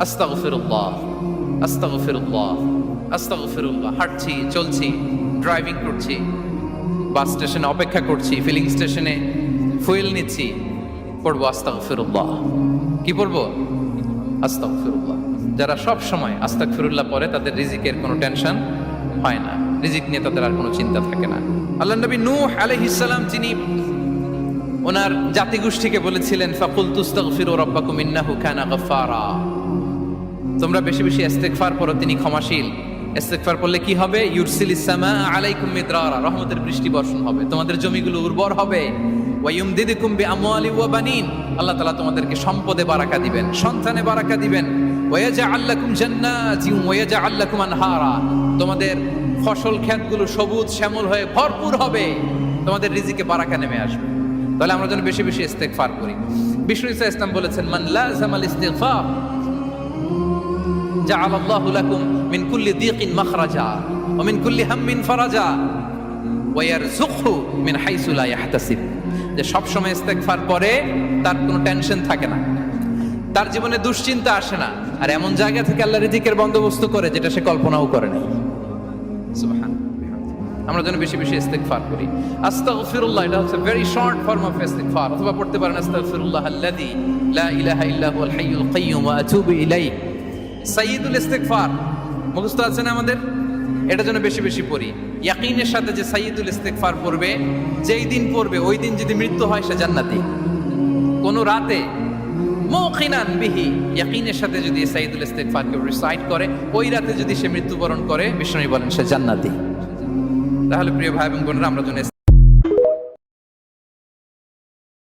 আস্তাগফিরুল্লাহ, আস্তাগফিরুল্লাহ, আস্তাগফিরুল্লাহ। হাঁটছি, চলছি, ড্রাইভিং করছি, বাস স্টেশনে অপেক্ষা করছি, ফিলিং স্টেশনে ফুয়েল নিচ্ছি, পড়বো আস্তাগফিরুল্লাহ। কি পড়বো? আস্তাগফিরুল্লাহ। যারা সব সময় আস্তাগফিরুল্লাহ পড়ে তাদের রিজিকের কোনো টেনশন হয় না, রিজিক নিয়ে তাদের আর কোনো চিন্তা থাকে না। আল্লাহ নবী নূহ আলাইহিস সালাম যিনি ওনার জাতিগোষ্ঠীকে বলেছিলেন, ফাকুলতু আস্তাগফিরু রাব্বাকুম ইন্নাহু কানা গাফফারা, তোমরা বেশি বেশি ইস্তেগফার করো, তিনি ক্ষমাশীল। ইস্তেগফার করলে কি হবে? ইউরসিলিস সামা আলাইকুম মিদরারা, রহমতের বৃষ্টি বর্ষণ হবে, তোমাদের জমিগুলো উর্বর হবে। ওয়া ইউমদিদুকুম বিআমওয়ালি ওয়া বানিন, আল্লাহ তাআলা তোমাদেরকে সম্পদে বারাকা দিবেন, সন্তানে বারাকা দিবেন। ওয়া ইয়াজআল লাকুম জান্নাতিন ওয়া ইয়াজআল লাকুম আনহারা, তোমাদের ফসল ক্ষেতগুলো সবুজ শ্যামল হয়ে ভরপুর হবে, তোমাদের রিজিকে বারাকা নেমে আসবে। তাহলে আমরা যেন বেশি বেশি ইস্তেগফার করি। বিষ্ণু ইসা ইসলাম বলেছেন, মান লাযামাল ইস্তিগফার জাআলাল্লাহু লাকুম মিন কুল্লি দীকিন মাখরাজা ওয়া মিন কুল্লি হাম্মিন ফারাজা ওয়া ইয়ারযুকহু মিন হাইসু লা ইয়াহতাসিব। যে সব সময় ইস্তেগফার করে তার কোনো টেনশন থাকে না, তার জীবনে দুশ্চিন্তা আসে না, আর এমন জায়গা থেকে আল্লাহ রিজিকের বন্দোবস্ত করে যেটা সে কল্পনাও করে নাই। সুবহান। আমরা যেন বেশি বেশি ইস্তেগফার করি। আস্তাগফিরুল্লাহ, এটা হচ্ছে ভেরি শর্ট ফর্ম অফ ইস্তেগফার। অথবা পড়তে পারেন আস্তাগফিরুল্লাহ আল্লাযী লা ইলাহা ইল্লা হুয়াল হাইয়ুল কাইয়্যুম ওয়া আতুবু ইলাইহি। সাইয়্যিদুল ইস্তেগফার মুখস্থ আছে না আমাদের? এটা যেন বেশি বেশি পড়ি। ইয়াকিনের সাথে যে সাইয়্যিদুল ইস্তেগফার পড়বে, যেই দিন পড়বে ওই দিন যদি মৃত্যু হয় সে জান্নাতি। কোন রাতে মুকিনান বিহি, ইয়াকিনের সাথে যদি সাইয়্যিদুল ইস্তেগফার কে রিসাইট করে, ওই রাতে যদি সে মৃত্যুবরণ করে, বিষ্ণু বলেন সে জান্নাতি। তাহলে প্রিয় ভাই এবং বোনেরা, আমরা যেন